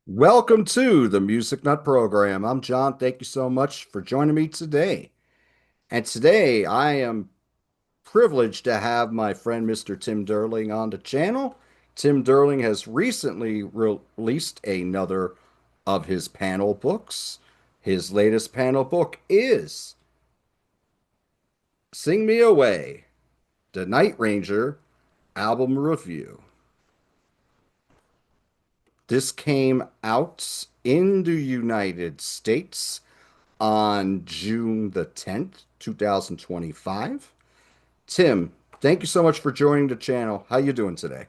Welcome to the Music Nut Program. I'm John. Thank you so much for joining me today. And today I am privileged to have my friend Mr. Tim Durling on the channel. Tim Durling has recently released another of his panel books. His latest panel book is Sing Me Away, the Night Ranger album review. This came out in the United States on June the 10th, 2025. Tim, thank you so much for joining the channel. How you doing today?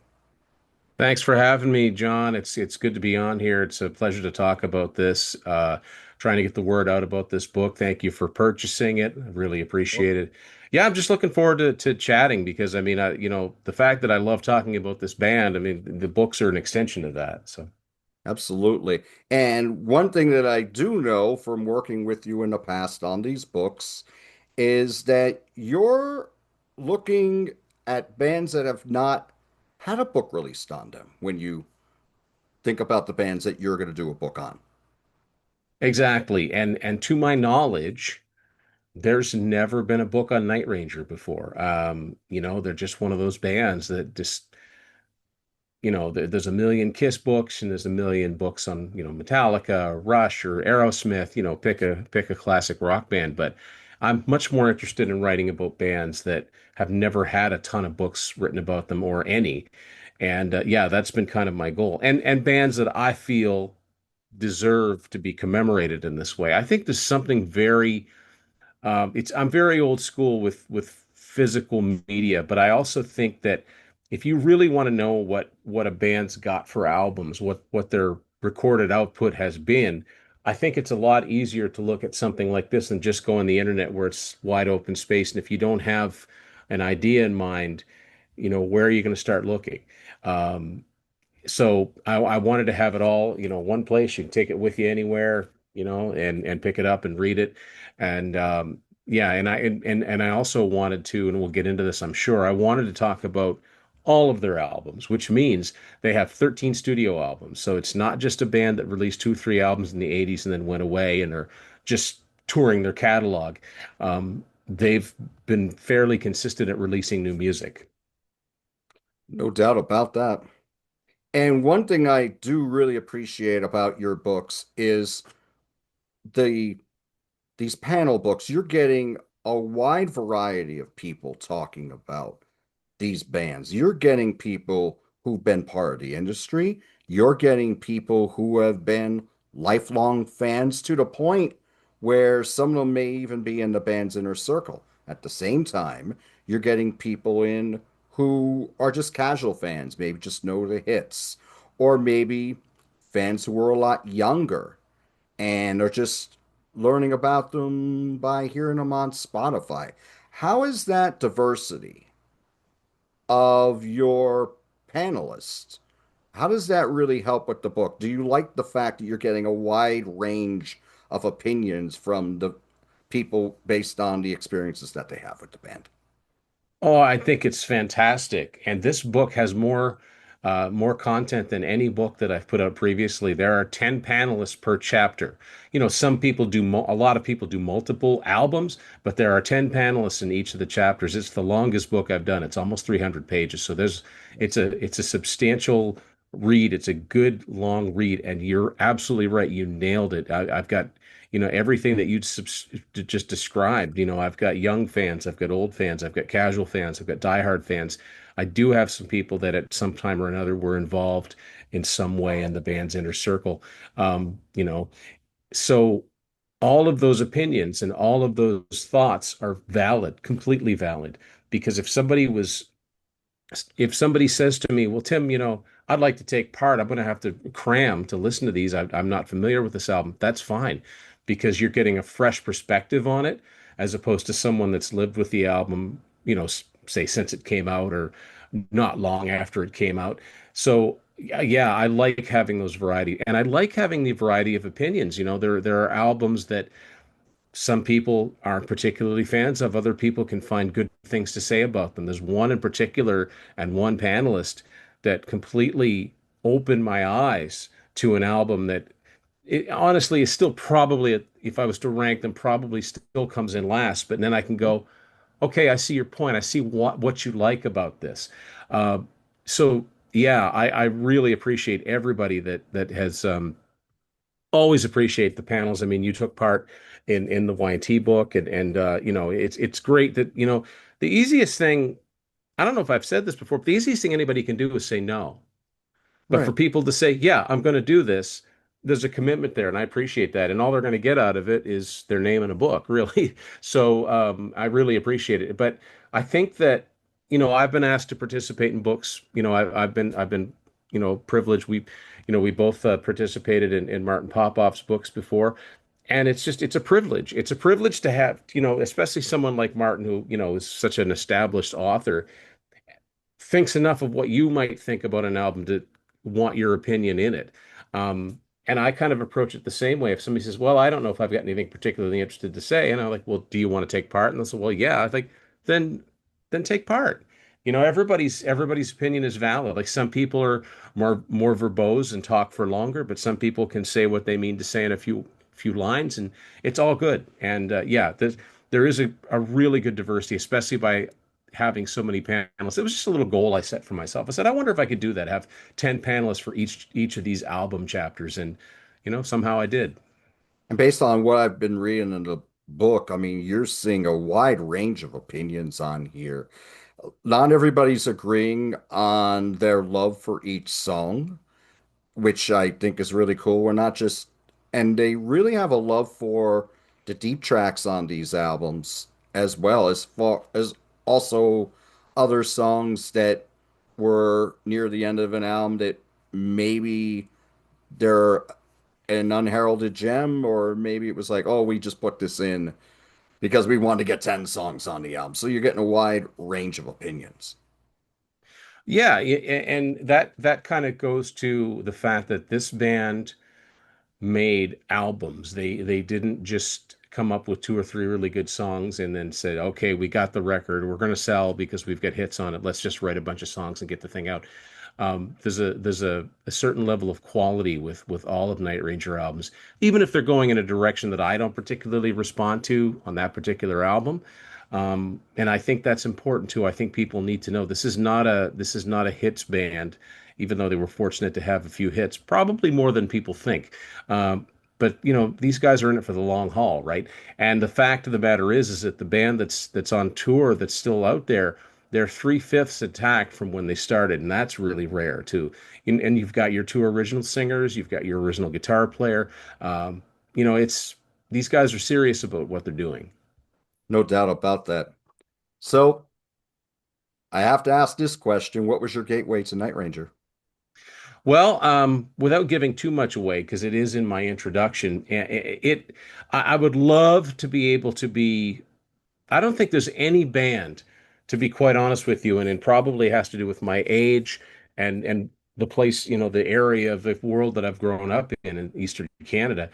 Thanks for having me, John. It's good to be on here. It's a pleasure to talk about this. Trying to get the word out about this book. Thank you for purchasing it. I really appreciate it. Yeah, I'm just looking forward to chatting because the fact that I love talking about this band, I mean, the books are an extension of that. So. Absolutely. And one thing that I do know from working with you in the past on these books is that you're looking at bands that have not had a book released on them when you think about the bands that you're going to do a book on. Exactly. And to my knowledge, there's never been a book on Night Ranger before. They're just one of those bands that just there's a million Kiss books and there's a million books on, Metallica or Rush or Aerosmith, pick a classic rock band. But I'm much more interested in writing about bands that have never had a ton of books written about them or any. And yeah, that's been kind of my goal. And bands that I feel deserve to be commemorated in this way. I think there's something very it's I'm very old school with physical media, but I also think that if you really want to know what a band's got for albums, what their recorded output has been, I think it's a lot easier to look at something like this than just go on the internet where it's wide open space. And if you don't have an idea in mind, where are you going to start looking? Um, so I wanted to have it all, one place. You can take it with you anywhere, and pick it up and read it. And yeah, and I also wanted to, and we'll get into this, I'm sure. I wanted to talk about all of their albums, which means they have 13 studio albums. So it's not just a band that released two, three albums in the 80s and then went away and are just touring their catalog. They've been fairly consistent at releasing new music. No doubt about that. And one thing I do really appreciate about your books is the these panel books. You're getting a wide variety of people talking about these bands. You're getting people who've been part of the industry. You're getting people who have been lifelong fans to the point where some of them may even be in the band's inner circle. At the same time, you're getting people in who are just casual fans, maybe just know the hits, or maybe fans who were a lot younger and are just learning about them by hearing them on Spotify. How is that diversity of your panelists? How does that really help with the book? Do you like the fact that you're getting a wide range of opinions from the people based on the experiences that they have with the band? Oh, I think it's fantastic. And this book has more content than any book that I've put out previously. There are 10 panelists per chapter. Some people a lot of people do multiple albums, but there are 10 panelists in each of the chapters. It's the longest book I've done. It's almost 300 pages. So it's a substantial read. It's a good long read, and you're absolutely right. You nailed it. I've got everything that you just described. I've got young fans, I've got old fans, I've got casual fans, I've got diehard fans. I do have some people that at some time or another were involved in some way in the band's inner circle. um, you know so all of those opinions and all of those thoughts are valid, completely valid, because if somebody says to me, well, Tim, I'd like to take part, I'm going to have to cram to listen to these. I'm not familiar with this album. That's fine, because you're getting a fresh perspective on it, as opposed to someone that's lived with the album, say since it came out or not long after it came out. So yeah, I like having those variety, and I like having the variety of opinions. There are albums that some people aren't particularly fans of. Other people can find good things to say about them. There's one in particular and one panelist that completely opened my eyes to an album that it honestly is still probably, if I was to rank them, probably still comes in last. But then I can go, okay, I see your point. I see what you like about this. Uh, so yeah, I really appreciate everybody that has always appreciate the panels. I mean, you took part in the Y&T book, and you know, it's great that, you know, the easiest thing, I don't know if I've said this before, but the easiest thing anybody can do is say no. But for Right. people to say, yeah, I'm going to do this, there's a commitment there, and I appreciate that. And all they're going to get out of it is their name in a book, really. So I really appreciate it. But I think that, you know, I've been asked to participate in books. You know, I've been, you know, privileged. We both participated in Martin Popoff's books before. And it's a privilege. It's a privilege to have, you know, especially someone like Martin, who, you know, is such an established author, thinks enough of what you might think about an album to want your opinion in it. Um, and I kind of approach it the same way. If somebody says, "Well, I don't know if I've got anything particularly interested to say," and I'm like, "Well, do you want to take part?" And they'll say, "Well, yeah." I think then then take part. You know, everybody's opinion is valid. Like some people are more verbose and talk for longer, but some people can say what they mean to say in a few lines, and it's all good. And yeah, there is a really good diversity, especially by having so many panels. It was just a little goal I set for myself. I said, I wonder if I could do that, have 10 panelists for each of these album chapters. And, you know, somehow I did. And based on what I've been reading in the book, I mean, you're seeing a wide range of opinions on here. Not everybody's agreeing on their love for each song, which I think is really cool. We're not just, and they really have a love for the deep tracks on these albums as well as far as also other songs that were near the end of an album that maybe they're an unheralded gem, or maybe it was like, oh, we just put this in because we wanted to get 10 songs on the album. So you're getting a wide range of opinions. Yeah, and that kind of goes to the fact that this band made albums. They didn't just come up with two or three really good songs and then said, "Okay, we got the record. We're going to sell because we've got hits on it. Let's just write a bunch of songs and get the thing out." There's a certain level of quality with all of Night Ranger albums, even if they're going in a direction that I don't particularly respond to on that particular album. And I think that's important too. I think people need to know this is not a hits band, even though they were fortunate to have a few hits, probably more than people think. Um, but you know, these guys are in it for the long haul, right? And the fact of the matter is that the band that's on tour, that's still out there, they're three-fifths intact from when they started, and that's really rare too. And you've got your two original singers, you've got your original guitar player. Um, you know, it's these guys are serious about what they're doing. No doubt about that. So I have to ask this question. What was your gateway to Night Ranger? Well, without giving too much away, because it is in my introduction, I would love to be able to be. I don't think there's any band, to be quite honest with you, and it probably has to do with my age and the place, you know, the area of the world that I've grown up in Eastern Canada.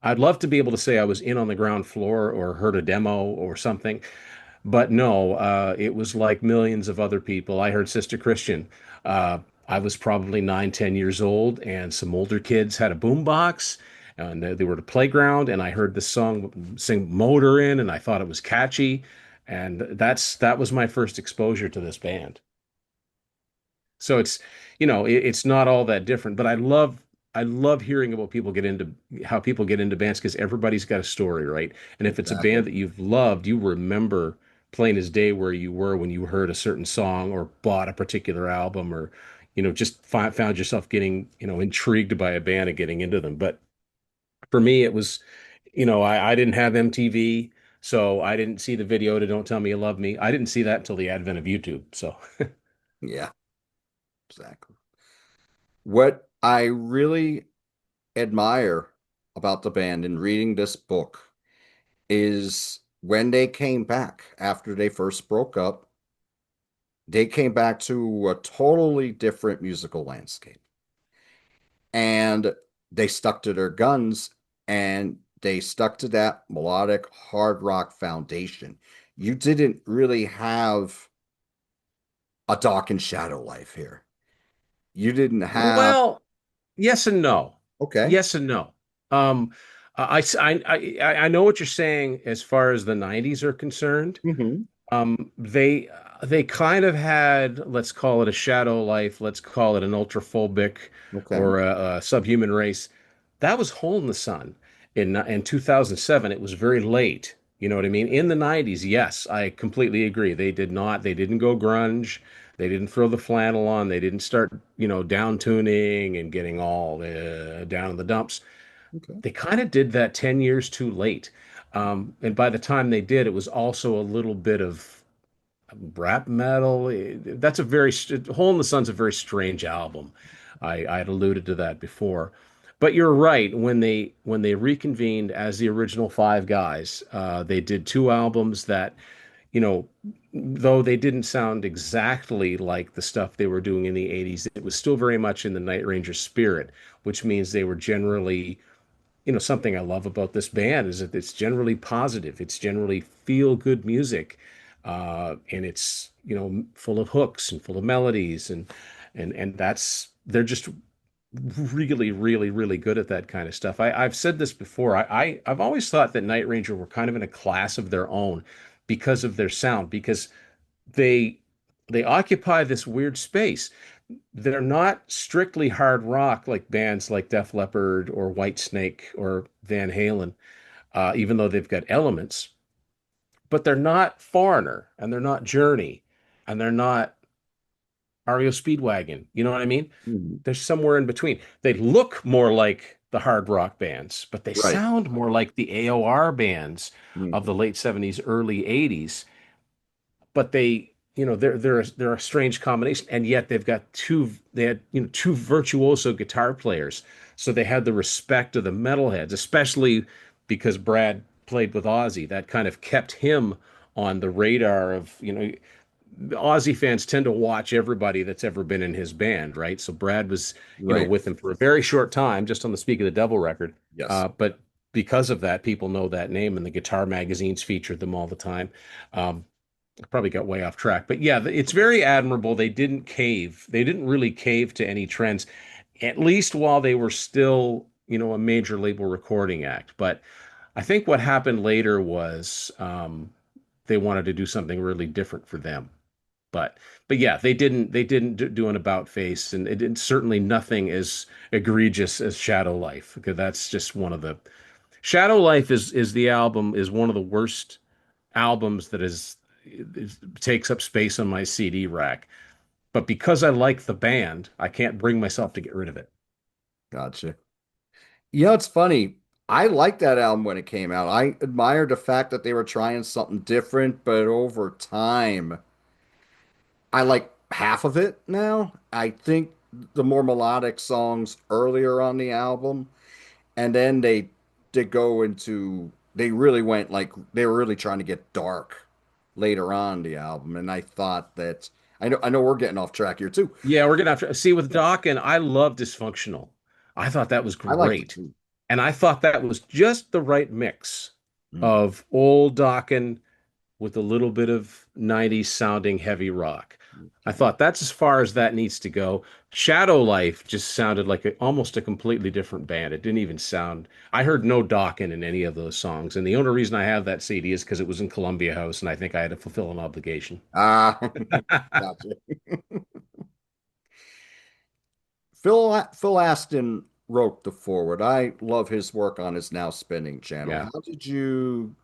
I'd love to be able to say I was in on the ground floor or heard a demo or something. But no, it was like millions of other people. I heard Sister Christian. Uh, I was probably 9, 10 years old, and some older kids had a boombox, and they were at a playground, and I heard the song sing Motor in, and I thought it was catchy, and that was my first exposure to this band. So it's, you know, it's not all that different, but I love hearing about people get into how people get into bands because everybody's got a story, right? And if it's a Exactly. band that you've loved, you remember plain as day where you were when you heard a certain song or bought a particular album or, you know, just found yourself getting, you know, intrigued by a band and getting into them. But for me, it was, you know, I didn't have MTV, so I didn't see the video to Don't Tell Me You Love Me. I didn't see that until the advent of YouTube. So Yeah, exactly. What I really admire about the band in reading this book is when they came back after they first broke up, they came back to a totally different musical landscape. And they stuck to their guns and they stuck to that melodic hard rock foundation. You didn't really have a dark and shadow life here. You didn't have, well, yes and no. Okay. Yes and no. Um, I know what you're saying as far as the 90s are concerned. Hmm. They kind of had, let's call it a shadow life, let's call it an ultraphobic Okay. or a subhuman race. That was Hole in the Sun in 2007. It was very late. You know what I mean? In the 90s, yes, I completely agree. They didn't go grunge. They didn't throw the flannel on. They didn't start, down tuning and getting all down in the dumps. Okay. They kind of did that 10 years too late. And by the time they did, it was also a little bit of rap metal. That's a very Hole in the Sun's a very strange album. I had alluded to that before, but you're right. When they reconvened as the original five guys, they did two albums that, you know, though they didn't sound exactly like the stuff they were doing in the 80s, it was still very much in the Night Ranger spirit, which means they were generally, something I love about this band is that it's generally positive. It's generally feel good music. And it's, full of hooks and full of melodies and they're just really, really, really good at that kind of stuff. I've said this before. I've always thought that Night Ranger were kind of in a class of their own because of their sound, because they they occupy this weird space. They're not strictly hard rock like bands like Def Leppard or Whitesnake or Van Halen, even though they've got elements, but they're not Foreigner and they're not Journey and they're not REO Speedwagon. You know what I mean? Mhm. They're somewhere in between. They look more like the hard rock bands, but they Right. sound more like the AOR bands of Mhm. the late 70s, early 80s. But they're a strange combination, and yet they had two virtuoso guitar players, so they had the respect of the metalheads, especially because Brad played with Ozzy. That kind of kept him on the radar of, the Aussie fans tend to watch everybody that's ever been in his band, right? So Brad was, Right. with him for a very short time, just on the Speak of the Devil record. Yes. But because of that, people know that name, and the guitar magazines featured them all the time. Um, I probably got way off track, but yeah, it's very admirable. They didn't cave. They didn't really cave to any trends, at least while they were still, a major label recording act. But I think what happened later was they wanted to do something really different for them. But but yeah, they didn't do an about face, and it didn't, certainly nothing as egregious as Shadow Life, because that's just one of the Shadow Life is the album is one of the worst albums that takes up space on my CD rack. But because I like the band, I can't bring myself to get rid of it. Gotcha. It's funny. I liked that album when it came out. I admired the fact that they were trying something different, but over time, I like half of it now. I think the more melodic songs earlier on the album, and then they did go into, they really went like, they were really trying to get dark later on the album. And I thought that, I know we're getting off track here too. Yeah, we're gonna have to see with Doc, and I love Dysfunctional. I thought that was I liked it great. too. And I thought that was just the right mix Mm, of old Dokken with a little bit of 90s sounding heavy rock. I okay. thought that's as far as that needs to go. Shadow Life just sounded like almost a completely different band. It didn't even sound. I heard no Dokken in any of those songs, and the only reason I have that CD is because it was in Columbia House, and I think I had to fulfill an obligation. Ah, gotcha. Phil Aston wrote the forward. I love his work on his Now Spinning channel. Yeah. How did you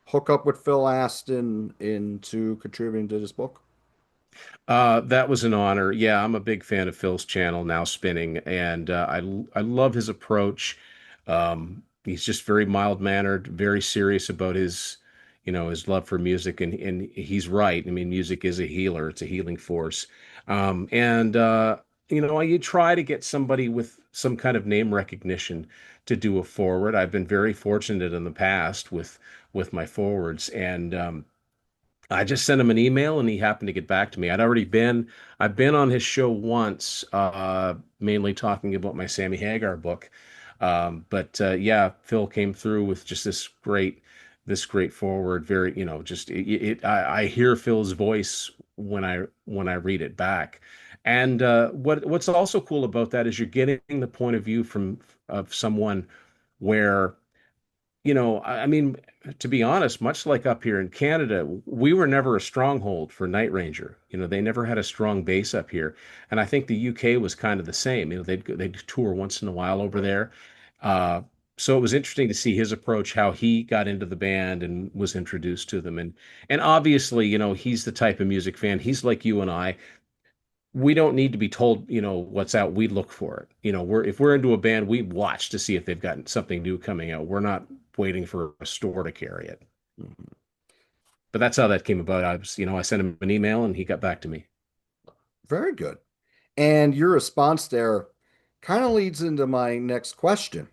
hook up with Phil Aston into contributing to this book? That was an honor. Yeah, I'm a big fan of Phil's channel, Now Spinning, and I love his approach. He's just very mild-mannered, very serious about his love for music, and he's right. I mean, music is a healer; it's a healing force. And you try to get somebody with some kind of name recognition to do a forward. I've been very fortunate in the past with my forwards, and I just sent him an email and he happened to get back to me. I've been on his show once, mainly talking about my Sammy Hagar book. But yeah, Phil came through with just this great forward. Very, just I hear Phil's voice when I read it back. And what's also cool about that is you're getting the point of view from of someone where I mean, to be honest, much like up here in Canada, we were never a stronghold for Night Ranger. They never had a strong base up here, and I think the UK was kind of the same. They'd tour once in a while over there. Uh, so it was interesting to see his approach, how he got into the band and was introduced to them, and obviously, he's the type of music fan. He's like you and I. We don't need to be told, what's out. We look for it. If we're into a band, we watch to see if they've got something new coming out. We're not waiting for a store to carry it. Mhm. But that's how that came about. I sent him an email and he got back to me. Very good. And your response there kind of leads into my next question.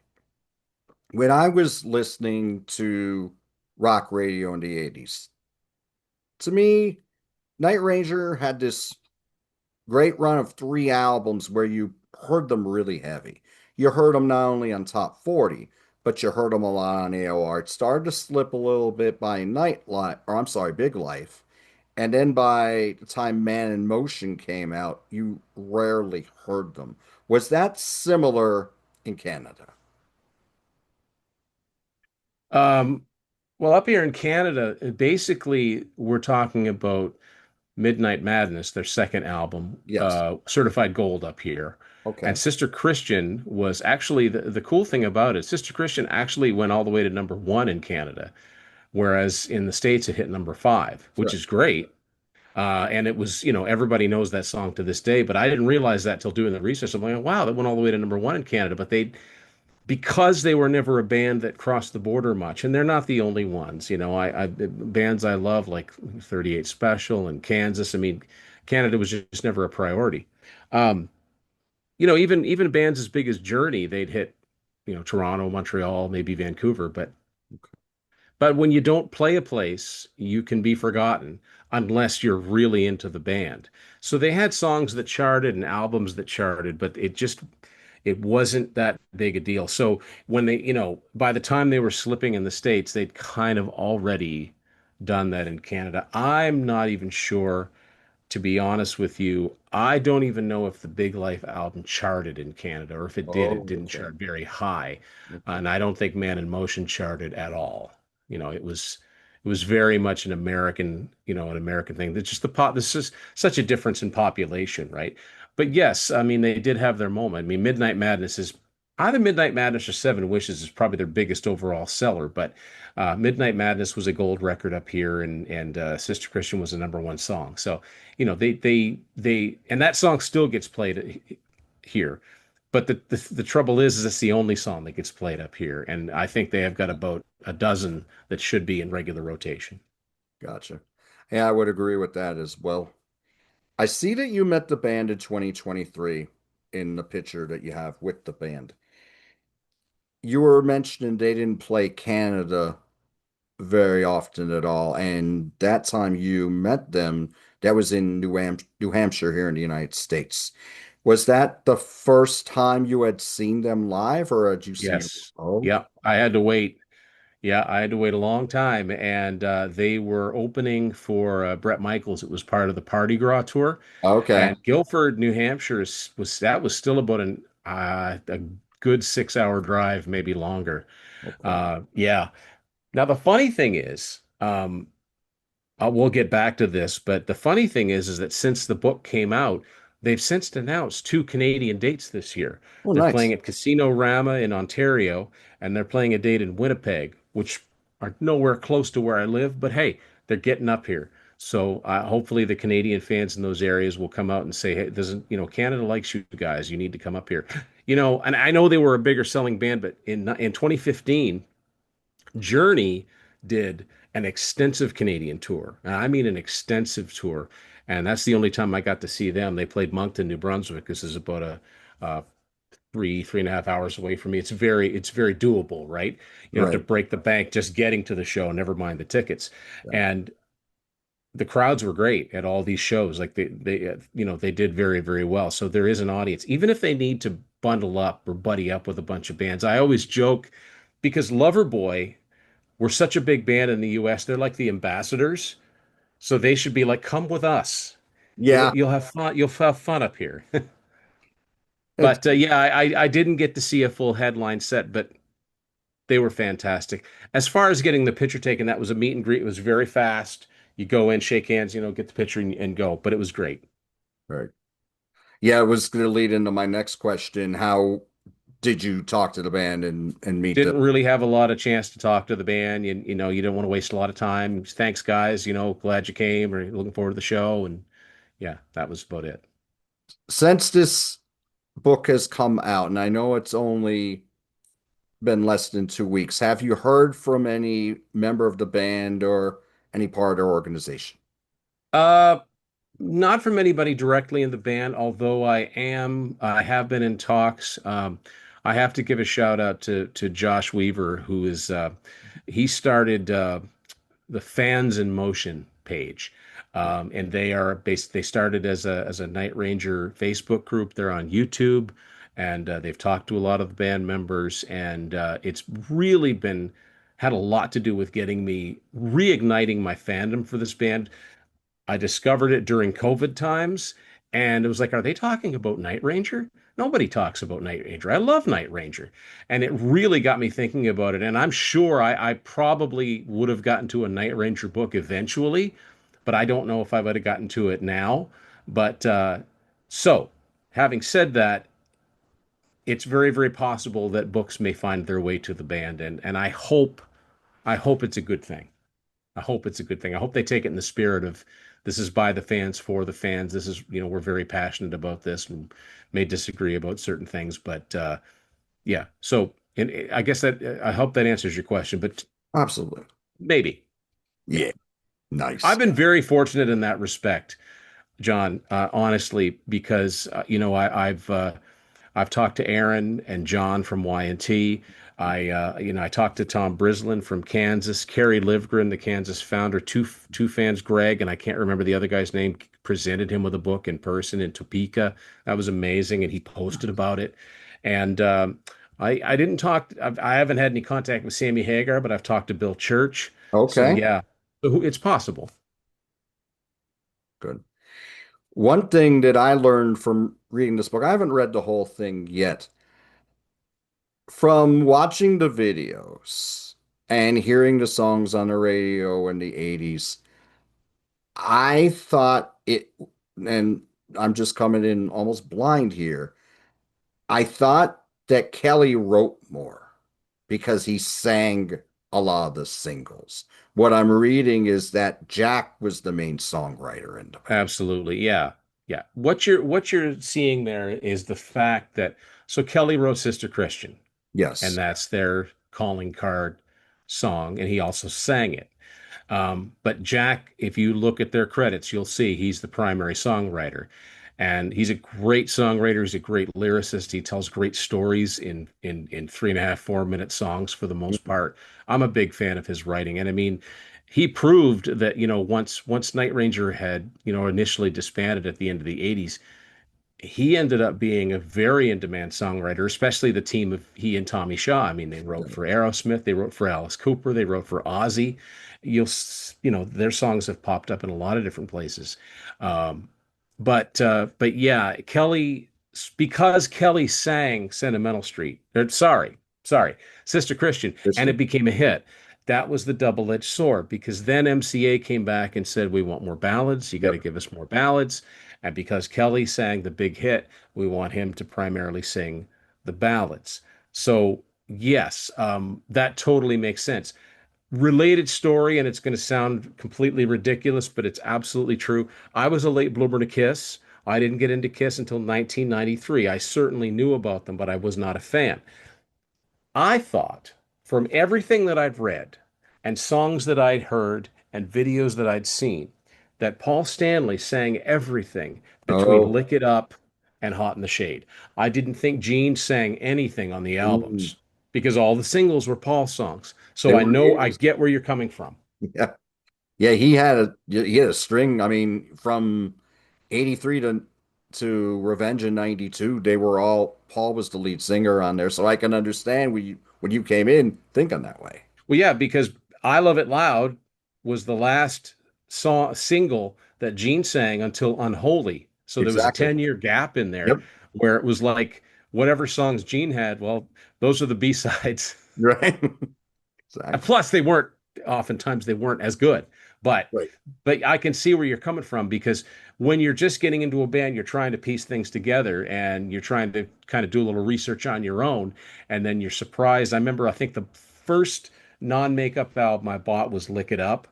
When I was listening to rock radio in the 80s, to me, Night Ranger had this great run of three albums where you heard them really heavy. You heard them not only on Top 40, but you heard them a lot on AOR. It started to slip a little bit by Night Life, or I'm sorry, Big Life. And then by the time Man in Motion came out, you rarely heard them. Was that similar in Canada? Um, well, up here in Canada, basically, we're talking about Midnight Madness, their second album, Yes. certified gold up here. And Okay. Sister Christian was actually the cool thing about it. Sister Christian actually went all the way to number one in Canada, whereas in the States it hit number five, which Sure. is great. And it was, everybody knows that song to this day, but I didn't realize that till doing the research. I'm like, wow, that went all the way to number one in Canada. But because they were never a band that crossed the border much, and they're not the only ones. Bands I love like 38 Special and Kansas. I mean, Canada was just never a priority. Um, even bands as big as Journey, they'd hit, Toronto, Montreal, maybe Vancouver, but when you don't play a place, you can be forgotten unless you're really into the band. So they had songs that charted and albums that charted, but it wasn't that big a deal. So when by the time they were slipping in the States, they'd kind of already done that in Canada. I'm not even sure, to be honest with you. I don't even know if the Big Life album charted in Canada, or if it did, it Oh, didn't okay. chart very high. Okay. And I don't think Man in Motion charted at all. It was very much an American thing. It's just this is such a difference in population, right? But yes, I mean they did have their moment. I mean, Midnight Madness is either Midnight Madness or Seven Wishes is probably their biggest overall seller, but Midnight Madness was a gold record up here, and Sister Christian was a number one song. So and that song still gets played here. But the trouble is it's the only song that gets played up here, and I think they have got about a dozen that should be in regular rotation. Gotcha. Yeah, I would agree with that as well. I see that you met the band in 2023 in the picture that you have with the band. You were mentioning they didn't play Canada very often at all, and that time you met them, that was in New Hampshire here in the United States. Was that the first time you had seen them live, or had you seen them? Yes. Oh, Yeah, I had to wait. Yeah, I had to wait a long time, and they were opening for Brett Michaels. It was part of the Party Gras tour, okay. and Guilford, New Hampshire, was still about a good 6 hour drive, maybe longer. Okay. Yeah. Now the funny thing is, we'll get back to this, but the funny thing is that since the book came out, they've since announced two Canadian dates this year. Oh, They're nice. playing at Casino Rama in Ontario, and they're playing a date in Winnipeg, which are nowhere close to where I live, but hey, they're getting up here. So hopefully the Canadian fans in those areas will come out and say, hey, doesn't, Canada likes you guys. You need to come up here. And I know they were a bigger selling band, but in 2015, Journey did an extensive Canadian tour. And I mean an extensive tour. And that's the only time I got to see them. They played Moncton, New Brunswick. This is about uh, 3.5 hours away from me. It's very doable, right? You don't have to Right. break the bank just getting to the show, never mind the tickets. Yeah. And the crowds were great at all these shows. Like they did very, very well. So there is an audience, even if they need to bundle up or buddy up with a bunch of bands. I always joke because Loverboy, we're such a big band in the US. They're like the ambassadors. So they should be like, come with us. Yeah, You'll have fun. You'll have fun up here. it's But yeah, I didn't get to see a full headline set, but they were fantastic. As far as getting the picture taken, that was a meet and greet. It was very fast. You go in, shake hands, get the picture and go. But it was great. right. Yeah, it was going to lead into my next question. How did you talk to the band and meet them? Didn't really have a lot of chance to talk to the band. You don't want to waste a lot of time. Thanks, guys. Glad you came or looking forward to the show. And yeah, that was about it. Since this book has come out, and I know it's only been less than 2 weeks, have you heard from any member of the band or any part or organization? Uh, Not from anybody directly in the band, although I have been in talks. I have to give a shout out to Josh Weaver, who is he started the Fans in Motion page. And they started as a Night Ranger Facebook group. They're on YouTube, and they've talked to a lot of the band members, and it's really been had a lot to do with getting me reigniting my fandom for this band. I discovered it during COVID times, and it was like, are they talking about Night Ranger? Nobody talks about Night Ranger. I love Night Ranger. And it really got me thinking about it. And I'm sure I probably would have gotten to a Night Ranger book eventually, but I don't know if I would have gotten to it now. But so, having said that, it's very, very possible that books may find their way to the band, and I hope it's a good thing. I hope it's a good thing. I hope they take it in the spirit of this is by the fans for the fans. This is, we're very passionate about this and may disagree about certain things, but yeah. So, and I guess that I hope that answers your question, but Absolutely. maybe, Yeah, maybe. I've nice. been very fortunate in that respect, John, honestly, because I've talked to Aaron and John from Y&T. I talked to Tom Brislin from Kansas, Kerry Livgren, the Kansas founder, two fans, Greg, and I can't remember the other guy's name, presented him with a book in person in Topeka. That was amazing, and he posted about it. And I didn't talk. I haven't had any contact with Sammy Hagar, but I've talked to Bill Church. So Okay, yeah, so it's possible. good. One thing that I learned from reading this book, I haven't read the whole thing yet. From watching the videos and hearing the songs on the radio in the 80s, I thought it, and I'm just coming in almost blind here. I thought that Kelly wrote more because he sang a lot of the singles. What I'm reading is that Jack was the main songwriter in the band. Absolutely. Yeah. Yeah. What you're seeing there is the fact that so Kelly wrote Sister Christian, and Yes. that's their calling card song, and he also sang it. But Jack, if you look at their credits, you'll see he's the primary songwriter. And he's a great songwriter. He's a great lyricist. He tells great stories in 3.5, 4 minute songs for the most part. I'm a big fan of his writing. And I mean, he proved that, once Night Ranger had, initially disbanded at the end of the 80s, he ended up being a very in-demand songwriter, especially the team of he and Tommy Shaw. I mean, they wrote for Aerosmith, they wrote for Alice Cooper, they wrote for Ozzy. Their songs have popped up in a lot of different places. Um, but yeah, because Kelly sang Sentimental Street, sorry, Sister Christian, and Listen, it became a hit. That was the double-edged sword because then MCA came back and said, we want more ballads. You got to yep. give us more ballads. And because Kelly sang the big hit, we want him to primarily sing the ballads. So, yes, that totally makes sense. Related story, and it's going to sound completely ridiculous, but it's absolutely true. I was a late bloomer to Kiss. I didn't get into Kiss until 1993. I certainly knew about them, but I was not a fan. I thought from everything that I'd read and songs that I'd heard and videos that I'd seen that Paul Stanley sang everything between Oh, Lick It Up and Hot in the Shade. I didn't think Gene sang anything on the mm, albums because all the singles were Paul songs. they So I were know I 80s. get where you're coming from. Yeah. Yeah, he had a string. I mean, from 83 to Revenge in 92, they were all Paul was the lead singer on there. So I can understand when you came in thinking that way. Well, yeah, because I Love It Loud was the last single that Gene sang until Unholy. So there was a Exactly. 10-year gap in there Yep. where it was like whatever songs Gene had, well, those are the B-sides. Right. Exactly. Plus, they weren't oftentimes they weren't as good. But Right. but I can see where you're coming from because when you're just getting into a band, you're trying to piece things together and you're trying to kind of do a little research on your own, and then you're surprised. I remember I think the first non-makeup album I bought was Lick It Up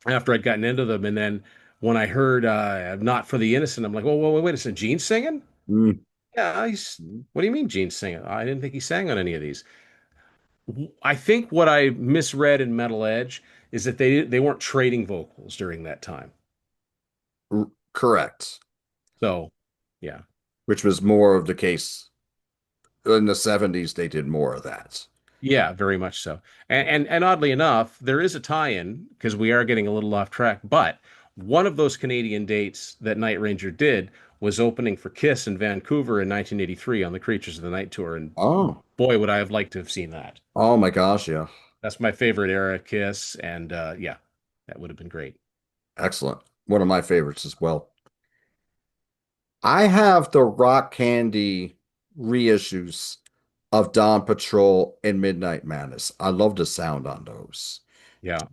after I'd gotten into them, and then when I heard Not for the Innocent, I'm like, oh, wait a second, Gene's singing? Mm. Yeah, he's. What do you mean Gene's singing? I didn't think he sang on any of these. I think what I misread in Metal Edge is that they weren't trading vocals during that time. Correct. So, yeah, Which was more of the case in the 70s. They did more of that. yeah, very much so. And oddly enough, there is a tie-in because we are getting a little off track. But one of those Canadian dates that Night Ranger did was opening for Kiss in Vancouver in 1983 on the Creatures of the Night tour, and Oh, boy, would I have liked to have seen that. oh my gosh, yeah. That's my favorite era, Kiss, and yeah, that would have been great. Excellent. One of my favorites as well. I have the Rock Candy reissues of Dawn Patrol and Midnight Madness. I love the sound on those. Yeah,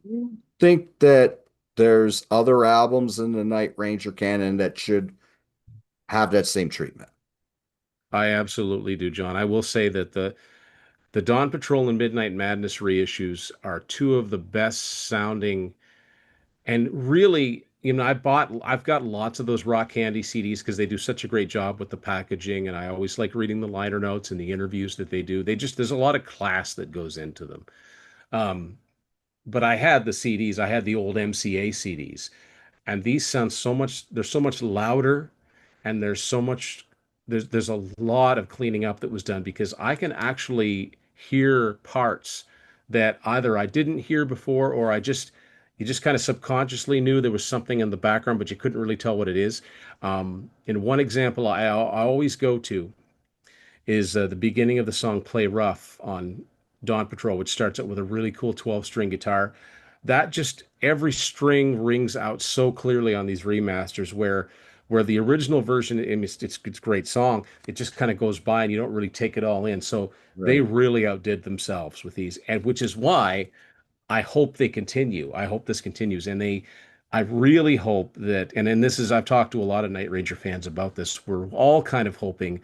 Think that there's other albums in the Night Ranger canon that should have that same treatment. I absolutely do, John. I will say that the Dawn Patrol and Midnight Madness reissues are two of the best sounding and really, I've got lots of those Rock Candy CDs because they do such a great job with the packaging, and I always like reading the liner notes and the interviews that they do. There's a lot of class that goes into them. Um, but I had the CDs, I had the old MCA CDs, and these sound so much, they're so much louder and there's a lot of cleaning up that was done because I can actually hear parts that either I didn't hear before or you just kind of subconsciously knew there was something in the background, but you couldn't really tell what it is. In one example I always go to is the beginning of the song Play Rough on Dawn Patrol, which starts out with a really cool 12-string guitar. That just every string rings out so clearly on these remasters where the original version, it's a great song. It just kind of goes by and you don't really take it all in. So they Right. really outdid themselves with these, and which is why I hope they continue. I hope this continues, and I really hope that, and then this is I've talked to a lot of Night Ranger fans about this. We're all kind of hoping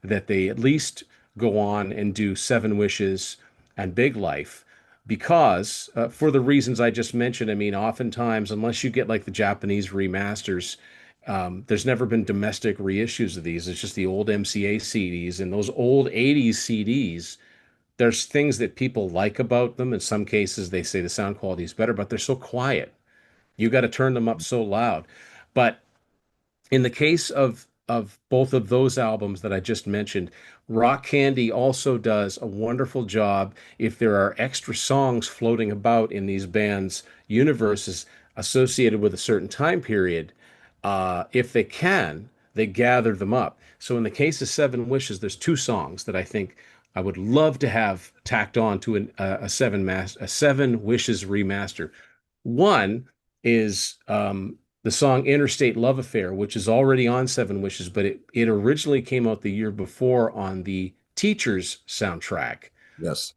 that they at least go on and do Seven Wishes and Big Life because for the reasons I just mentioned. I mean, oftentimes, unless you get like the Japanese remasters, there's never been domestic reissues of these. It's just the old MCA CDs and those old 80s CDs. There's things that people like about them. In some cases, they say the sound quality is better, but they're so quiet. You got to turn them up so loud. But in the case of both of those albums that I just mentioned, Rock Candy also does a wonderful job if there are extra songs floating about in these bands' universes associated with a certain time period. If they can, they gather them up. So in the case of Seven Wishes, there's two songs that I think I would love to have tacked on to a Seven Wishes remaster. One is the song Interstate Love Affair, which is already on Seven Wishes, but it originally came out the year before on the Teachers soundtrack. Yes.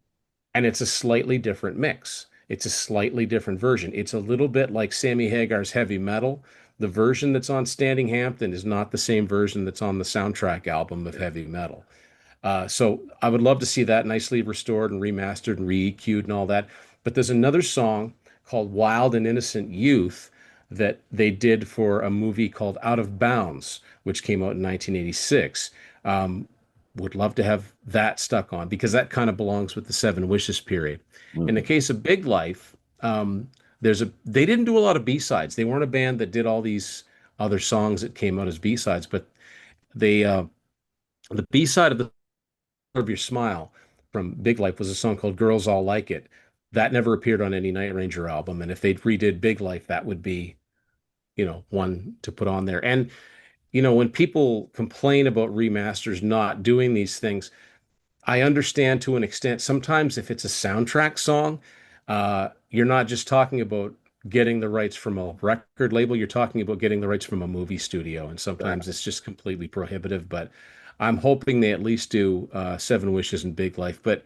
And it's a slightly different mix. It's a slightly different version. It's a little bit like Sammy Hagar's Heavy Metal. The version that's on Standing Hampton is not the same version that's on the soundtrack album of Heavy Metal. So I would love to see that nicely restored and remastered and re-EQ'd and all that. But there's another song called Wild and Innocent Youth that they did for a movie called Out of Bounds, which came out in 1986. Would love to have that stuck on because that kind of belongs with the Seven Wishes period. In the Mhm. case of Big Life, they didn't do a lot of B-sides. They weren't a band that did all these other songs that came out as B-sides, but they the B-side of Your Smile from Big Life was a song called Girls All Like It. That never appeared on any Night Ranger album. And if they'd redid Big Life, that would be, one to put on there. And, when people complain about remasters not doing these things, I understand to an extent. Sometimes if it's a soundtrack song, you're not just talking about getting the rights from a record label. You're talking about getting the rights from a movie studio, and sometimes Right. it's just completely prohibitive. But I'm hoping they at least do Seven Wishes and Big Life. But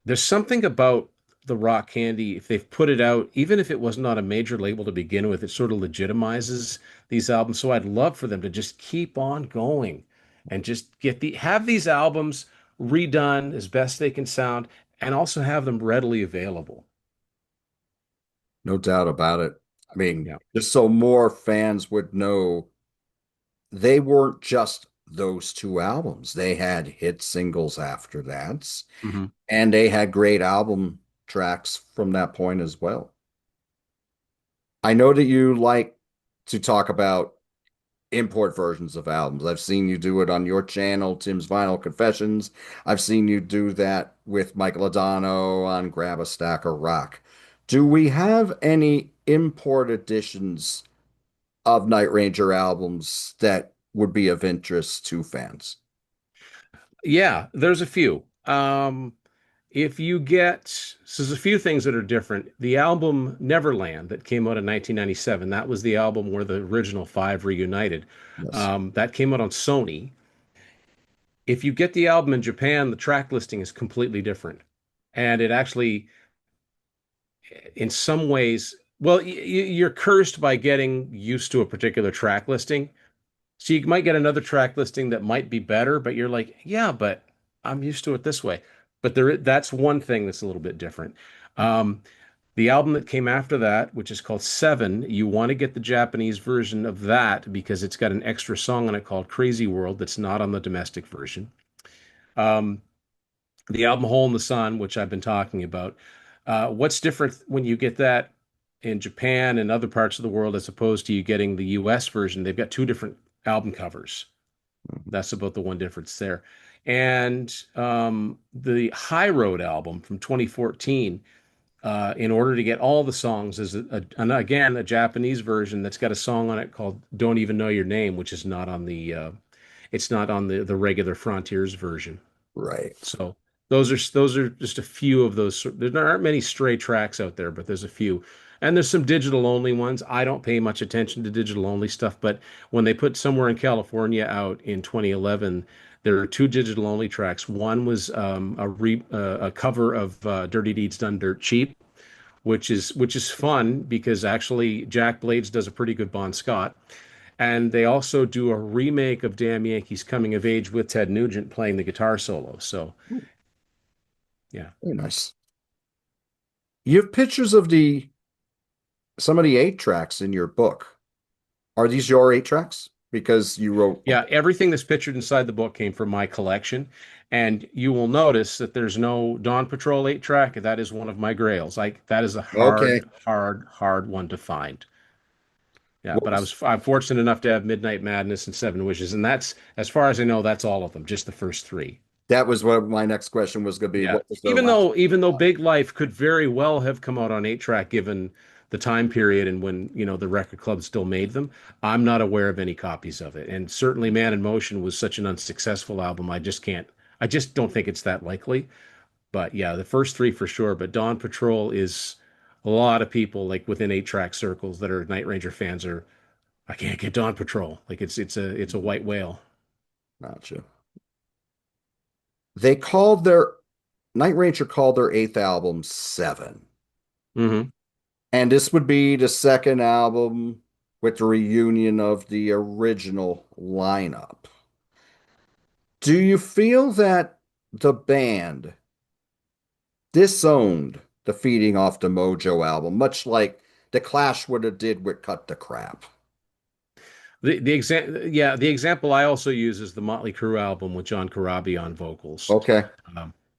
there's something about the rock candy, if they've put it out, even if it was not a major label to begin with, it sort of legitimizes these albums. So I'd love for them to just keep on going and just have these albums redone as best they can sound and also have them readily available. No doubt about it. I mean, Yeah. just so more fans would know they weren't just those two albums. They had hit singles after that, Hmm. and they had great album tracks from that point as well. I know that you like to talk about import versions of albums. I've seen you do it on your channel, Tim's Vinyl Confessions. I've seen you do that with Michael Adano on Grab a Stack of Rock. Do we have any import editions of Night Ranger albums that would be of interest to Yeah, there's a few. If you get, so there's a few things that are different. The album Neverland that came out in 1997, that was the album where the original five reunited. Yes. That came out on Sony. If you get the album in Japan, the track listing is completely different. And it actually, in some ways, well, you're cursed by getting used to a particular track listing. So you might get another track listing that might be better, but you're like, yeah, but I'm used to it this way. But that's one thing that's a little bit different. Um, the album that came after that, which is called Seven, you want to get the Japanese version of that because it's got an extra song on it called Crazy World that's not on the domestic version. Um, the album Hole in the Sun, which I've been talking about. What's different when you get that in Japan and other parts of the world as opposed to you getting the US version? They've got two different album covers. That's about the one difference there. And the High Road album from 2014, in order to get all the songs, is and again a Japanese version that's got a song on it called "Don't Even Know Your Name," which is not on it's not on the regular Frontiers version. Right. So those are just a few of those. There aren't many stray tracks out there, but there's a few. And there's some digital only ones. I don't pay much attention to digital only stuff, but when they put Somewhere in California out in 2011, there are two digital only tracks. One was a cover of Dirty Deeds Done Dirt Cheap, which is fun because actually Jack Blades does a pretty good Bon Scott. And they also do a remake of Damn Yankees Coming of Age with Ted Nugent playing the guitar solo. So Ooh, yeah. very nice. You have pictures of the some of the eight tracks in your book. Are these your eight tracks? Because you wrote them. Yeah, everything that's pictured inside the book came from my collection. And you will notice that there's no Dawn Patrol 8 track. That is one of my grails. Like that is a Okay. hard one to find. Yeah, What but was I'm fortunate enough to have Midnight Madness and Seven Wishes, and that's as far as I know, that's all of them, just the first three. that was what my next question was going to be. Yeah. What was the Even last? though even though Big Life could very well have come out on 8 track given the time period and when, the record club still made them, I'm not aware of any copies of it. And certainly Man in Motion was such an unsuccessful album, I just don't think it's that likely. But yeah, the first three for sure. But Dawn Patrol is a lot of people like within 8 track circles that are Night Ranger fans are I can't get Dawn Patrol. Like it's a white whale. Gotcha. They called their Night Ranger called their eighth album Seven. Hmm. And this would be the second album with the reunion of the original lineup. Do you feel that the band disowned the Feeding Off the Mojo album, much like the Clash would have did with Cut the Crap? The example I also use is the Motley Crue album with John Corabi on vocals, Okay.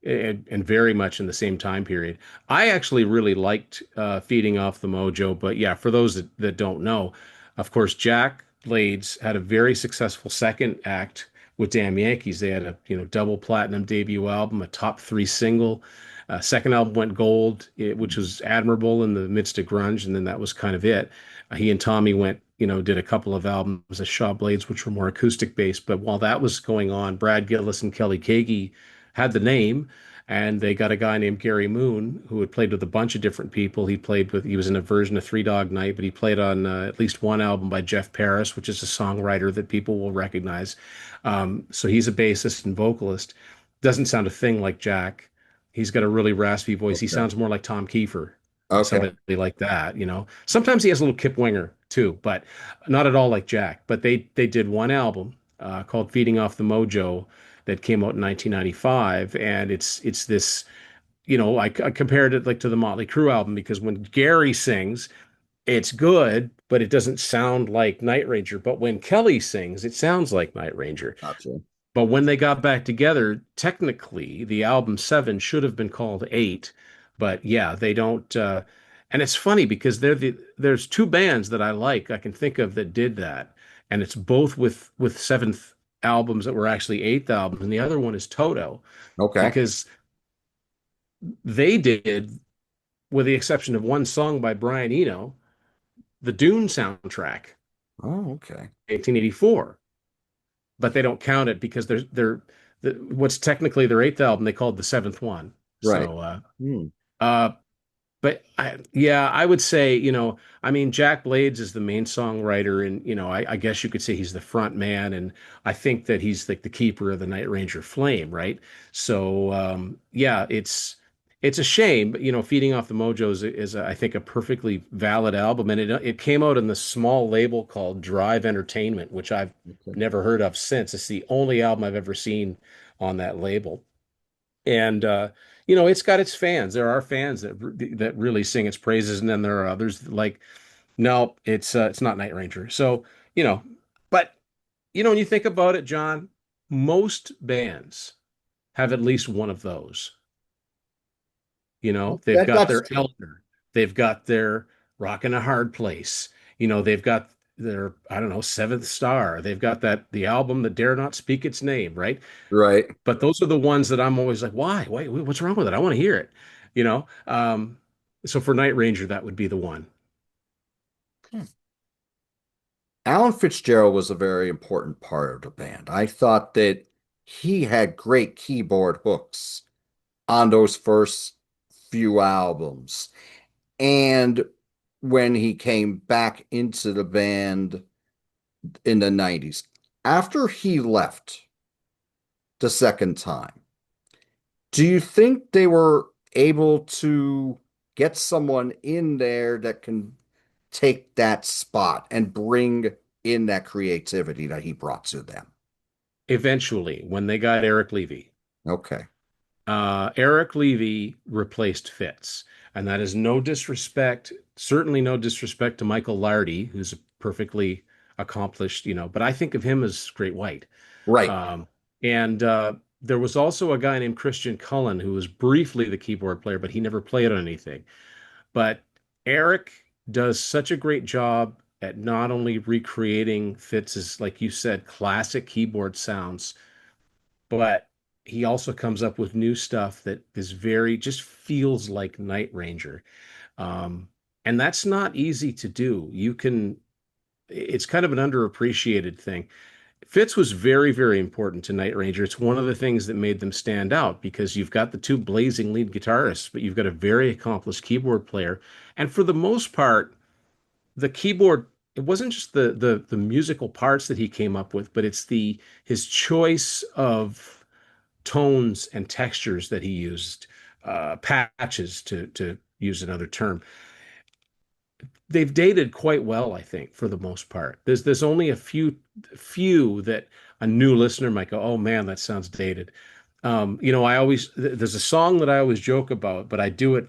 and very much in the same time period. I actually really liked Feeding Off the Mojo, but yeah, for those that don't know, of course, Jack Blades had a very successful second act with Damn Yankees. They had a double platinum debut album, a top three single. Second album went gold, which was admirable in the midst of grunge, and then that was kind of it. He and Tommy went, did a couple of albums as Shaw Blades, which were more acoustic based. But while that was going on, Brad Gillis and Kelly Kagi had the name, and they got a guy named Gary Moon who had played with a bunch of different people. He was in a version of Three Dog Night, but he played on at least one album by Jeff Paris, which is a songwriter that people will recognize. So he's a bassist and vocalist. Doesn't sound a thing like Jack. He's got a really raspy voice. He Okay. sounds more like Tom Kiefer, Okay. somebody like that, you know. Sometimes he has a little Kip Winger too, but not at all like Jack. But they did one album called "Feeding Off the Mojo" that came out in 1995, and it's this, you know, I compared it like to the Motley Crue album because when Gary sings, it's good, but it doesn't sound like Night Ranger. But when Kelly sings, it sounds like Night Ranger. Gotcha. But when they got back together, technically, the album Seven should have been called Eight. But yeah, they don't. And it's funny because there's two bands that I can think of that did that, and it's both with seventh albums that were actually eighth albums, and the other one is Toto Okay. because they did, with the exception of one song by Brian Eno, the Dune soundtrack, Oh, okay. 1884. But they don't count it because what's technically their eighth album, they called the seventh one. Right. So Hmm. uh but yeah, I would say, you know, I mean, Jack Blades is the main songwriter, and you know, I guess you could say he's the front man, and I think that he's like the keeper of the Night Ranger flame, right? So yeah, it's a shame, but you know, Feeding Off the Mojo is I think a perfectly valid album, and it came out in the small label called Drive Entertainment, which I've Okay. never heard of since. It's the only album I've ever seen on that label. And you know, it's got its fans. There are fans that really sing its praises, and then there are others that like, no, it's not Night Ranger. So, you know, but you know, when you think about it, John, most bands have at least one of those. You know, they've got That's their true. Elder, they've got their Rockin' a Hard Place, you know, they've got their, I don't know, Seventh Star, they've got that the album that dare not speak its name, right? Right. But those are the ones that I'm always like, why? Wait, what's wrong with it? I want to hear it, you know? So for Night Ranger, that would be the one. Hmm. Alan Fitzgerald was a very important part of the band. I thought that he had great keyboard hooks on those first few albums. And when he came back into the band in the 90s, after he left the second time, do you think they were able to get someone in there that can take that spot and bring in that creativity that he brought to them? Eventually, when they got Eric Levy, Okay. Eric Levy replaced Fitz. And that is no disrespect, certainly no disrespect to Michael Lardy, who's a perfectly accomplished, you know, but I think of him as Great White. Right. Um, and there was also a guy named Christian Cullen who was briefly the keyboard player, but he never played on anything. But Eric does such a great job at not only recreating Fitz's, like you said, classic keyboard sounds, but he also comes up with new stuff that is very, just feels like Night Ranger. Um, and that's not easy to do. It's kind of an underappreciated thing. Fitz was very, very important to Night Ranger. It's one of the things that made them stand out because you've got the two blazing lead guitarists, but you've got a very accomplished keyboard player. And for the most part, the keyboard, it wasn't just the musical parts that he came up with, but it's the his choice of tones and textures that he used, patches to use another term. They've dated quite well, I think, for the most part. There's only a few that a new listener might go, "Oh man, that sounds dated." You know, there's a song that I always joke about, but I do it,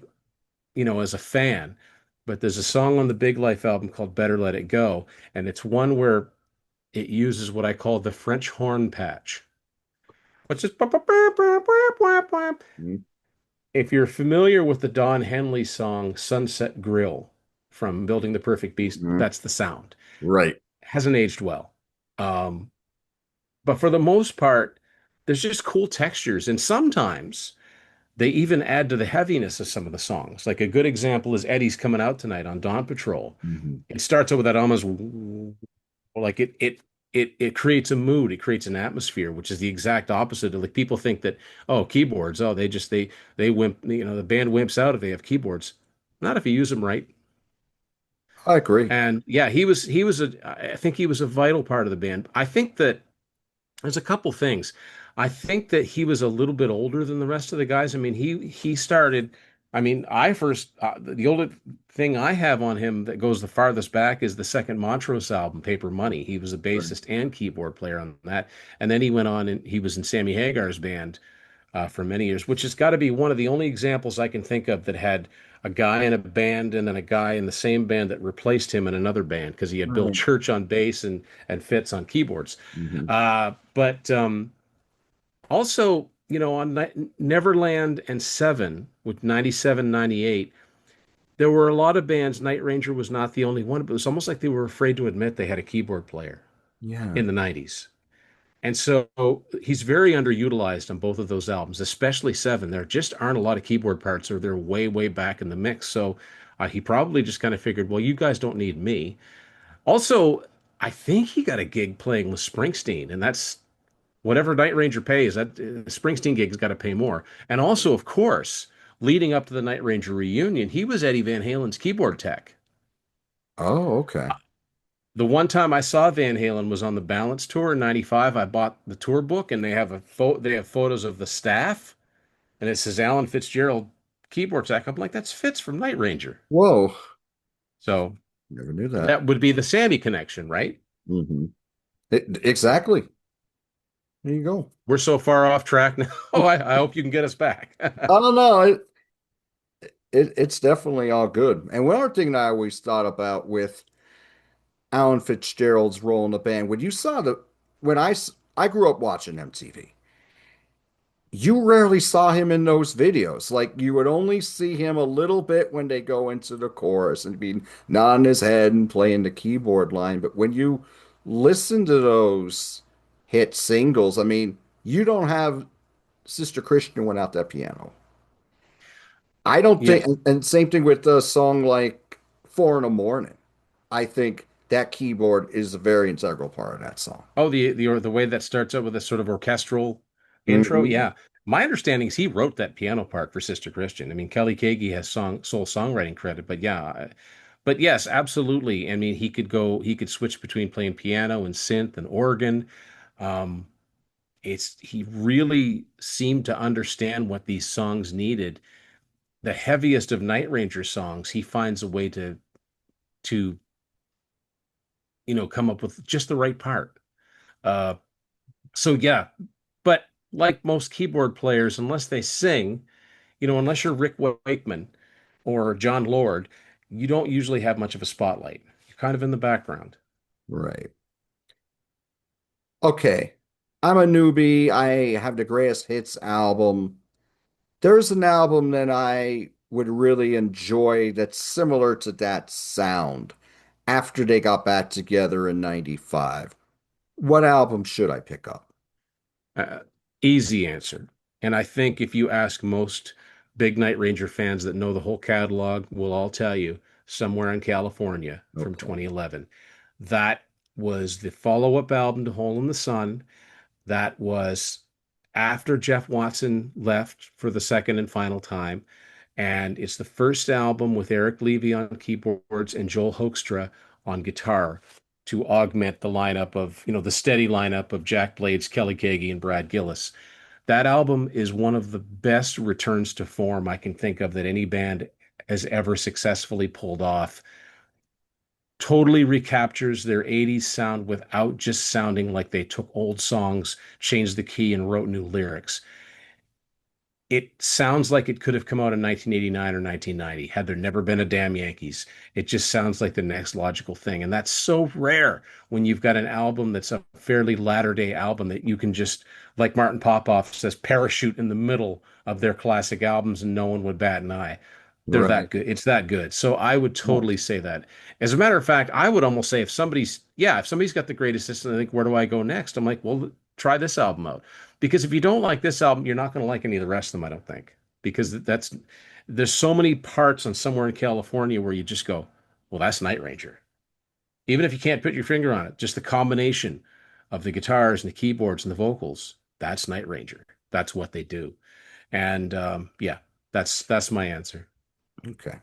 you know, as a fan. But there's a song on the Big Life album called "Better Let It Go," and it's one where it uses what I call the French horn patch, which is if you're familiar with the Don Henley song Sunset Grill from Building the Perfect Beast, Mhm. that's the sound. Right. Hasn't aged well. Um, but for the most part, there's just cool textures. And sometimes they even add to the heaviness of some of the songs. Like a good example is Eddie's Coming Out Tonight on Dawn Patrol. Mhm. It starts out with that almost like it it creates a mood, it creates an atmosphere, which is the exact opposite of like people think that, oh, keyboards, oh, they wimp, the band wimps out if they have keyboards. Not if you use them right. I agree. And yeah, I think he was a vital part of the band. I think that there's a couple things. I think that he was a little bit older than the rest of the guys. I mean, he started. I mean, I first the only thing I have on him that goes the farthest back is the second Montrose album, Paper Money. He was a Right. bassist and keyboard player on that, and then he went on and he was in Sammy Hagar's band for many years, which has got to be one of the only examples I can think of that had a guy in a band and then a guy in the same band that replaced him in another band because he had Bill Right. Church on bass and Fitz on keyboards. Hmm. But also, on Neverland and Seven, with 97, 98, there were a lot of bands. Night Ranger was not the only one, but it was almost like they were afraid to admit they had a keyboard player Yeah. in the 90s. And so he's very underutilized on both of those albums, especially Seven. There just aren't a lot of keyboard parts, or they're way, way back in the mix. So he probably just kind of figured, well, you guys don't need me. Also, I think he got a gig playing with Springsteen, and that's whatever Night Ranger pays. That Springsteen gig's got to pay more. And also, of course, leading up to the Night Ranger reunion, he was Eddie Van Halen's keyboard tech. Oh, okay. The one time I saw Van Halen was on the Balance tour in '95. I bought the tour book, and they have photos of the staff, and it says Alan Fitzgerald keyboard tech. I'm like, that's Fitz from Night Ranger. Whoa. So Never knew that. that would be the Sammy connection, right? Hmm. Exactly. There you go. We're so far off track now. I hope you can get us back. I don't know. It's definitely all good. And one other thing that I always thought about with Alan Fitzgerald's role in the band, when you saw I grew up watching MTV. You rarely saw him in those videos. Like you would only see him a little bit when they go into the chorus and be nodding his head and playing the keyboard line. But when you listen to those hit singles, I mean, you don't have Sister Christian went out that piano. I don't Yeah. think, and same thing with a song like Four in the Morning. I think that keyboard is a very integral part of that song. Oh, the way that starts out with a sort of orchestral intro. Hmm. Yeah. My understanding is he wrote that piano part for Sister Christian. I mean, Kelly Keagy has sole songwriting credit, but yeah, but yes, absolutely. I mean, he could switch between playing piano and synth and organ. Um, he really seemed to understand what these songs needed. The heaviest of Night Ranger songs, he finds a way to come up with just the right part. Uh, so yeah, but like most keyboard players, unless they sing, unless you're Rick Wakeman or John Lord, you don't usually have much of a spotlight. You're kind of in the background. Right. Okay. I'm a newbie. I have the Greatest Hits album. There's an album that I would really enjoy that's similar to that sound after they got back together in 95. What album should I pick up? Uh, Easy answer. And I think if you ask most big Night Ranger fans that know the whole catalog, will all tell you Somewhere in California from Okay. 2011. That was the follow-up album to Hole in the Sun. That was after Jeff Watson left for the second and final time. And it's the first album with Eric Levy on keyboards and Joel Hoekstra on guitar to augment the lineup of, the steady lineup of Jack Blades, Kelly Keagy, and Brad Gillis. That album is one of the best returns to form I can think of that any band has ever successfully pulled off. Totally recaptures their 80s sound without just sounding like they took old songs, changed the key, and wrote new lyrics. It sounds like it could have come out in 1989 or 1990 had there never been a damn Yankees. It just sounds like the next logical thing. And that's so rare when you've got an album that's a fairly latter day album that you can just, like Martin Popoff says, parachute in the middle of their classic albums and no one would bat an eye. They're that Right. good. It's that good. So I would totally Nice. say that. As a matter of fact, I would almost say if somebody's got the greatest system, I think, where do I go next? I'm like, well, try this album out. Because if you don't like this album, you're not going to like any of the rest of them, I don't think. Because there's so many parts on Somewhere in California where you just go, well, that's Night Ranger. Even if you can't put your finger on it, just the combination. of the guitars and the keyboards and the vocals, that's Night Ranger. That's what they do. And yeah, that's my answer. Okay.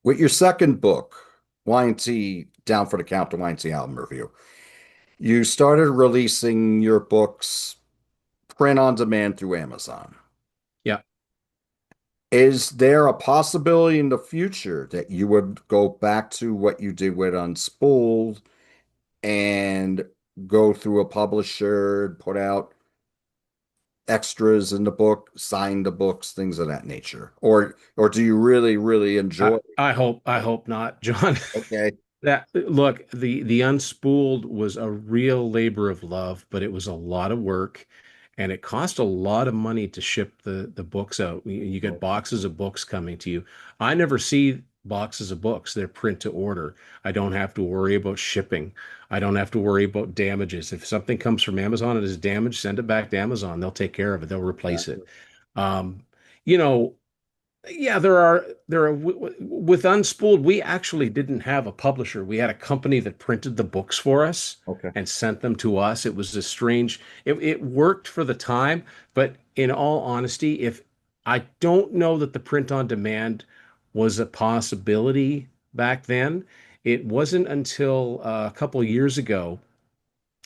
With your second book, Y&T Down for the Count, the Y&T album review, you started releasing your books print on demand through Amazon. Yeah. Is there a possibility in the future that you would go back to what you did with Unspooled and go through a publisher, put out extras in the book, sign the books, things of that nature? Or do you really, really enjoy? I hope not, John. Okay. That look, the Unspooled was a real labor of love, but it was a lot of work, and it cost a lot of money to ship the books out. You get Okay. boxes of books coming to you. I never see boxes of books. They're print to order. I don't have to worry about shipping. I don't have to worry about damages. If something comes from Amazon and is damaged, send it back to Amazon. They'll take care of it. They'll replace it. Exactly. Um, you know, yeah, there are with Unspooled, we actually didn't have a publisher. We had a company that printed the books for us Okay. and sent them to us. It was a strange, it worked for the time, but in all honesty, if I don't know that the print on demand was a possibility back then. It wasn't until a couple years ago,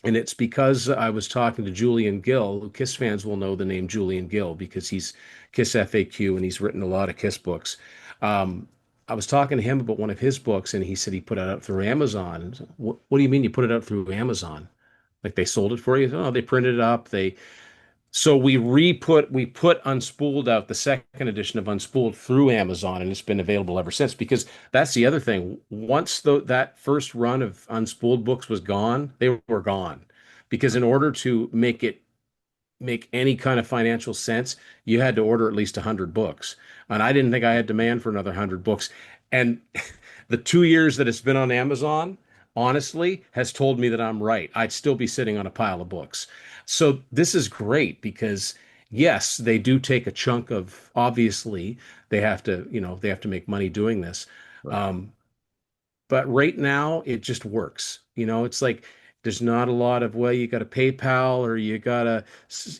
and it's because I was talking to Julian Gill. Kiss fans will know the name Julian Gill because he's Kiss FAQ and he's written a lot of Kiss books. Um, I was talking to him about one of his books, and he said he put it out through Amazon. And I said, what do you mean you put it out through Amazon? Like they sold it for you? Oh, they printed it up. So we put Unspooled out, the second edition of Unspooled through Amazon, and it's been available ever since. Because that's the other thing. Once that first run of Unspooled books was gone, they were gone. Because in order to make any kind of financial sense, you had to order at least 100 books. And I didn't think I had demand for another 100 books. And the 2 years that it's been on Amazon, honestly, has told me that I'm right. I'd still be sitting on a pile of books. So this is great because yes, they do take a chunk of, obviously, they have to make money doing this. Right. Um, but right now, it just works. It's like there's not a lot of, well, you got to PayPal or you got to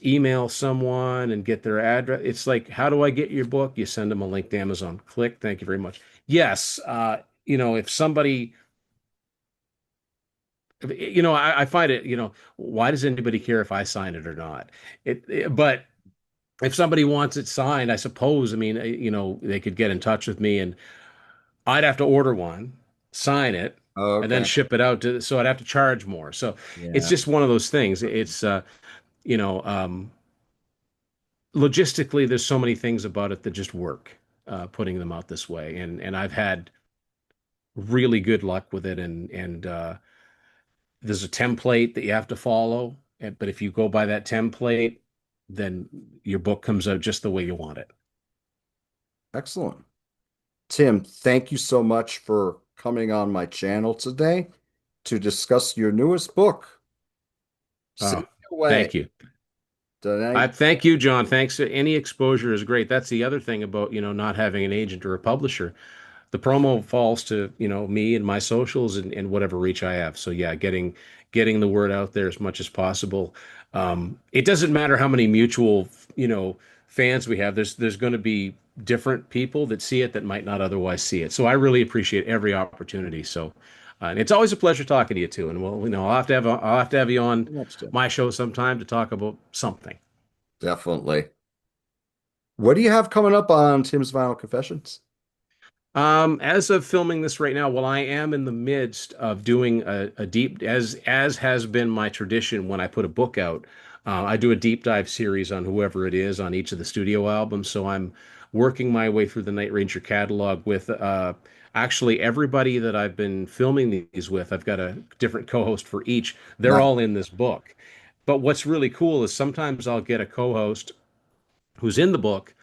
email someone and get their address. It's like, how do I get your book? You send them a link to Amazon. Click. Thank you very much. Yes. If somebody, I find it, why does anybody care if I sign it or not? But if somebody wants it signed, I suppose, I mean, they could get in touch with me and I'd have to order one, sign it, and then Okay. ship it out so I'd have to charge more. So it's Yeah. just one of those things. It's you know, um, logistically, there's so many things about it that just work, putting them out this way. And I've had really good luck with it. And there's a template that you have to follow. But if you go by that template, then your book comes out just the way you want it. Excellent. Tim, thank you so much for coming on my channel today to discuss your newest book, Oh, Send Me Away. thank you. Did I I? thank you, John. Thanks. Any exposure is great. That's the other thing about, not having an agent or a publisher. The promo falls to, me and my socials and whatever reach I have. So yeah, getting the word out there as much as possible. It doesn't matter how many mutual, fans we have. There's going to be different people that see it that might not otherwise see it. So I really appreciate every opportunity. So, and it's always a pleasure talking to you too. And well, I'll have to have you on Much, Tim. my show sometime to talk about something. Definitely. What do you have coming up on Tim's Vinyl Confessions? As of filming this right now, well, I am in the midst of doing a deep, as has been my tradition when I put a book out. I do a deep dive series on whoever it is on each of the studio albums. So I'm working my way through the Night Ranger catalog with actually everybody that I've been filming these with. I've got a different co-host for each. They're Nice. all in this book. But what's really cool is sometimes I'll get a co-host who's in the book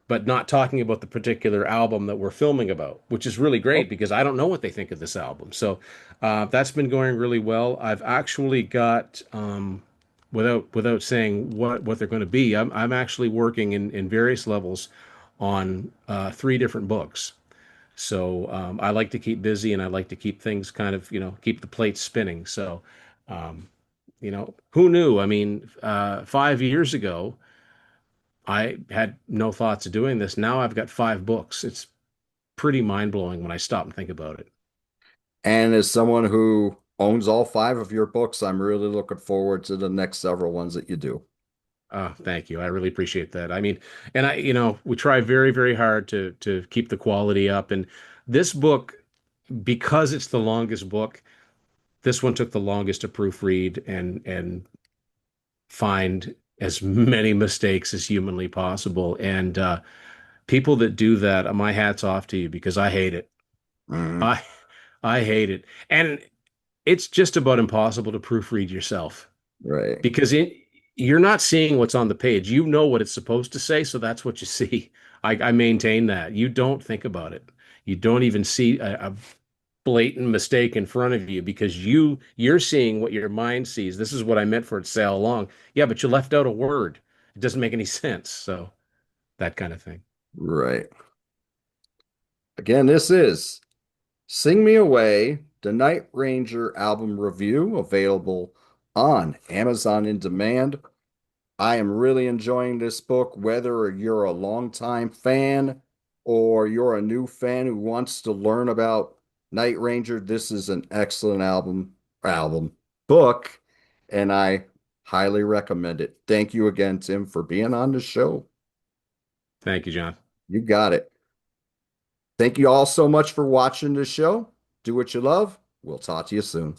but not talking about the particular album that we're filming about, which is really Oh, great because I don't know what they think of this album. So that's been going really well. I've actually got, without saying what they're going to be, I'm actually working in various levels on three different books. So I like to keep busy and I like to keep things kind of, keep the plates spinning. So Um, who knew? I mean, 5 years ago, I had no thoughts of doing this. Now I've got 5 books. It's pretty mind-blowing when I stop and think about it. And as someone who owns all 5 of your books, I'm really looking forward to the next several ones that you do. Thank you. I really appreciate that. I mean, and we try very, very hard to keep the quality up. And this book, because it's the longest book, this one took the longest to proofread and find as many mistakes as humanly possible. And people that do that, my hat's off to you because I hate it. Mhm. I I hate it. And it's just about impossible to proofread yourself Right. because you're not seeing what's on the page. You know what it's supposed to say, so that's what you see. I maintain that. You don't think about it. You don't even see a blatant mistake in front of you because you're seeing what your mind sees. This is what I meant for it to say all along. Yeah, but you left out a word. It doesn't make any sense. So that kind of thing. Right. Again, this is Sing Me Away, the Night Ranger album review, available on Amazon in demand. I am really enjoying this book, whether you're a longtime fan or you're a new fan who wants to learn about Night Ranger. This is an excellent book, and I highly recommend it. Thank you again, Tim, for being on the show. Thank you, John. You got it. Thank you all so much for watching the show. Do what you love. We'll talk to you soon.